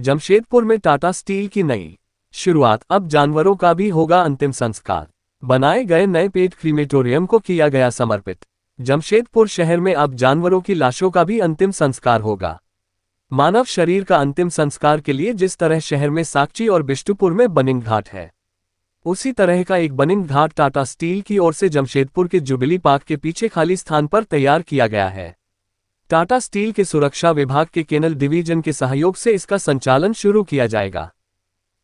जमशेदपुर में टाटा स्टील की नई शुरुआत, अब जानवरों का भी होगा अंतिम संस्कार। बनाए गए नए पेट क्रीमेटोरियम को किया गया समर्पित। जमशेदपुर शहर में अब जानवरों की लाशों का भी अंतिम संस्कार होगा। मानव शरीर का अंतिम संस्कार के लिए जिस तरह शहर में साकची और बिष्टुपुर में बनिंग घाट है, उसी तरह का एक बनिंग घाट टाटा स्टील की ओर से जमशेदपुर के जुबिली पार्क के पीछे खाली स्थान पर तैयार किया गया है। टाटा स्टील के सुरक्षा विभाग के केनल डिवीजन के सहयोग से इसका संचालन शुरू किया जाएगा।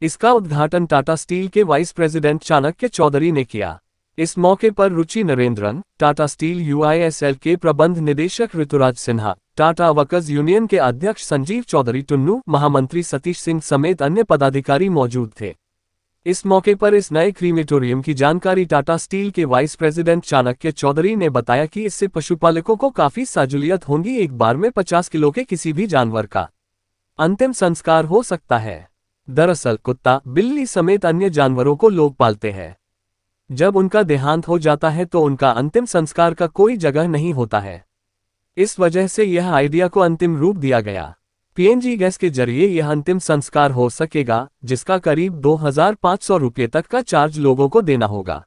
इसका उद्घाटन टाटा स्टील के वाइस प्रेसिडेंट चाणक्य चौधरी ने किया। इस मौके पर रुचि नरेंद्रन, टाटा स्टील यूआईएसएल के प्रबंध निदेशक ऋतुराज सिन्हा, टाटा वर्कर्स यूनियन के अध्यक्ष संजीव चौधरी टुन्नू, महामंत्री सतीश सिंह समेत अन्य पदाधिकारी मौजूद थे। इस मौके पर इस नए क्रीमेटोरियम की जानकारी टाटा स्टील के वाइस प्रेसिडेंट चाणक्य चौधरी ने बताया कि इससे पशुपालकों को काफी सहूलियत होगी। एक बार में 50 किलो के किसी भी जानवर का अंतिम संस्कार हो सकता है। दरअसल कुत्ता, बिल्ली समेत अन्य जानवरों को लोग पालते हैं। जब उनका देहांत हो जाता है तो उनका अंतिम संस्कार का कोई जगह नहीं होता है। इस वजह से यह आइडिया को अंतिम रूप दिया गया। पीएनजी गैस के जरिए यह अंतिम संस्कार हो सकेगा, जिसका करीब 2500 रुपये तक का चार्ज लोगों को देना होगा।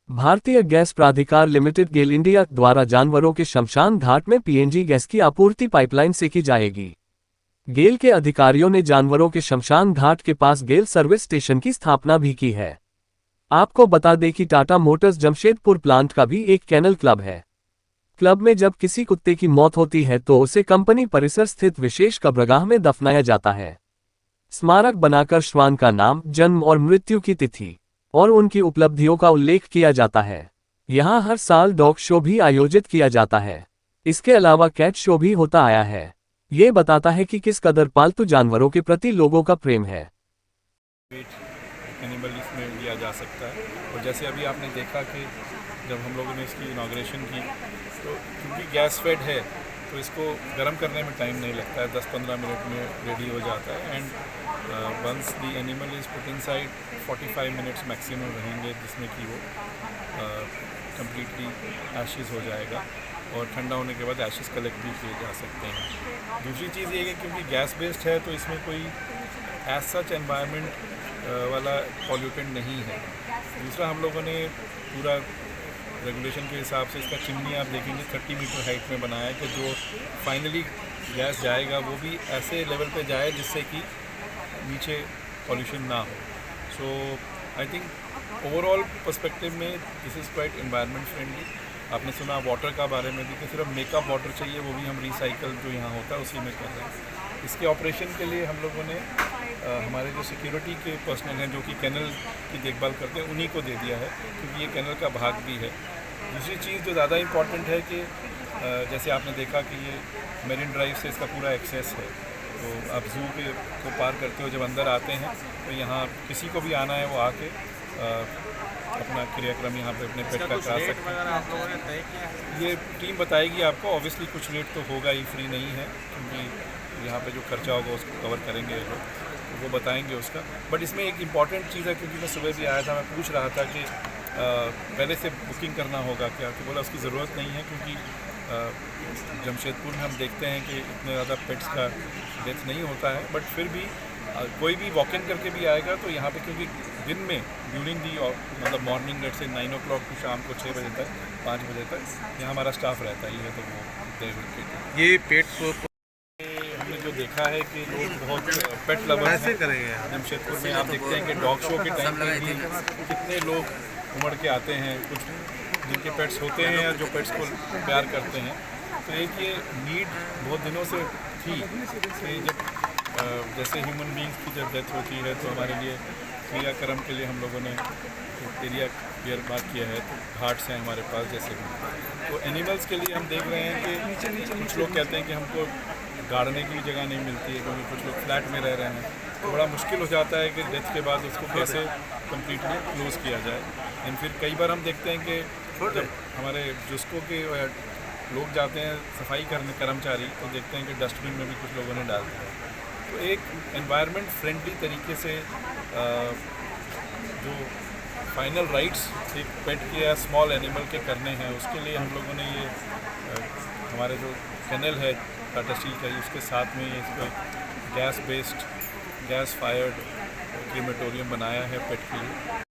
भारतीय गैस प्राधिकार लिमिटेड गेल इंडिया द्वारा जानवरों के शमशान घाट में पीएनजी गैस की आपूर्ति पाइपलाइन से की जाएगी। गेल के अधिकारियों ने जानवरों के शमशान घाट के पास गेल सर्विस स्टेशन की स्थापना भी की है। आपको बता दें कि टाटा मोटर्स जमशेदपुर प्लांट का भी एक केनल क्लब है। क्लब में जब किसी कुत्ते की मौत होती है तो उसे कंपनी परिसर स्थित विशेष कब्रगाह में दफनाया जाता है। स्मारक बनाकर श्वान का नाम, जन्म और मृत्यु की तिथि और उनकी उपलब्धियों का उल्लेख किया जाता है। यहाँ हर साल डॉग शो भी आयोजित किया जाता है। इसके अलावा कैट शो भी होता आया है। ये बताता है कि किस कदर पालतू जानवरों के प्रति लोगों का प्रेम है। एनिमल इसमें लिया जा सकता है। और जैसे अभी आपने देखा कि जब हम लोगों ने इसकी इनाग्रेशन की तो क्योंकि गैस फेड है तो इसको गर्म करने में टाइम नहीं लगता है, 10-15 मिनट में रेडी हो जाता है। And once the animal is put inside 45 minutes maximum रहेंगे, जिसमें कि वो कम्प्लीटली एशेज़ हो जाएगा और ठंडा होने के बाद एशेज़ कलेक्ट भी किए जा सकते हैं। दूसरी चीज़ ये है कि क्योंकि गैस बेस्ड है तो इसमें कोई एज सच एनवायरनमेंट वाला पॉल्यूटेंट नहीं है। दूसरा, हम लोगों ने पूरा रेगुलेशन के हिसाब से इसका चिमनी आप देखेंगे 30 मीटर हाइट में बनाया है कि जो फाइनली गैस जाएगा वो भी ऐसे लेवल पे जाए जिससे कि नीचे पॉल्यूशन ना हो। सो आई थिंक ओवरऑल पर्सपेक्टिव में this is quite environment friendly. आपने सुना वाटर का बारे में भी कि सिर्फ मेकअप वाटर चाहिए, वो भी हम रिसाइकल जो यहाँ होता है उसी में कर रहे हैं। इसके ऑपरेशन के लिए हम लोगों ने हमारे जो सिक्योरिटी के पर्सनल हैं जो कि कैनल की देखभाल करते हैं उन्हीं को दे दिया है, क्योंकि ये कैनल का भाग भी है। दूसरी चीज़ जो ज़्यादा इम्पॉर्टेंट है कि जैसे आपने देखा कि ये मेरिन ड्राइव से इसका पूरा एक्सेस है, तो आप जू को पार करते हो जब अंदर आते हैं तो यहाँ किसी को भी आना है वो आके अपना क्रियाक्रम यहाँ पे अपने पेट का करा सकते हैं। ये टीम बताएगी आपको। ऑब्वियसली कुछ रेट तो होगा ही, फ्री नहीं है, क्योंकि यहाँ पे जो खर्चा होगा उसको कवर करेंगे लोग, तो वो बताएंगे उसका। बट इसमें एक इम्पॉर्टेंट चीज़ है, क्योंकि मैं सुबह भी आया था, मैं पूछ रहा था कि पहले से बुकिंग करना होगा क्या, कि बोला उसकी ज़रूरत नहीं है, क्योंकि जमशेदपुर में हम देखते हैं कि इतने ज़्यादा पेट्स का डेथ नहीं होता है। बट फिर भी कोई भी वॉक इन करके भी आएगा तो यहाँ पे, क्योंकि दिन में ड्यूरिंग दी मतलब मॉर्निंग लेट से 9 o'clock टू शाम को 6 बजे तक 5 बजे तक यहाँ हमारा स्टाफ रहता ही है, तो वो ये पेट को हमने जो देखा है कि लोग बहुत पेट लवर्स हैं। जमशेदपुर में आप देखते हैं कि डॉग शो के टाइम पे भी कितने लोग उमड़ के आते हैं, कुछ जिनके पेट्स होते हैं या जो पेट्स को प्यार करते हैं। तो एक ये नीड बहुत दिनों से थी कि जब जैसे ह्यूमन बींग्स की जब डेथ होती है तो हमारे लिए क्रियाक्रम के लिए हम लोगों ने एरिया क्लियर मार्क किया है, तो घाट्स हैं हमारे पास जैसे भी। तो एनिमल्स के लिए हम देख रहे हैं कि कुछ लोग कहते हैं कि हमको गाड़ने की जगह नहीं मिलती है, क्योंकि कुछ लोग फ्लैट में रह रहे हैं, तो बड़ा मुश्किल हो जाता है कि डेथ के बाद उसको कैसे कम्प्लीटली क्लोज़ किया जाए। एंड फिर कई बार हम देखते हैं कि जब हमारे जुस्को के लोग जाते हैं सफाई करने कर्मचारी, तो देखते हैं कि डस्टबिन में भी कुछ लोगों ने डाल दिया। तो एक एनवायरनमेंट फ्रेंडली तरीके से जो फाइनल राइट्स एक पेट के या स्मॉल एनिमल के करने हैं, उसके लिए हम लोगों ने ये हमारे जो कैनल है टाटा स्टील का, उसके साथ में इसको gas based gas fired crematorium बनाया है पेट के लिए।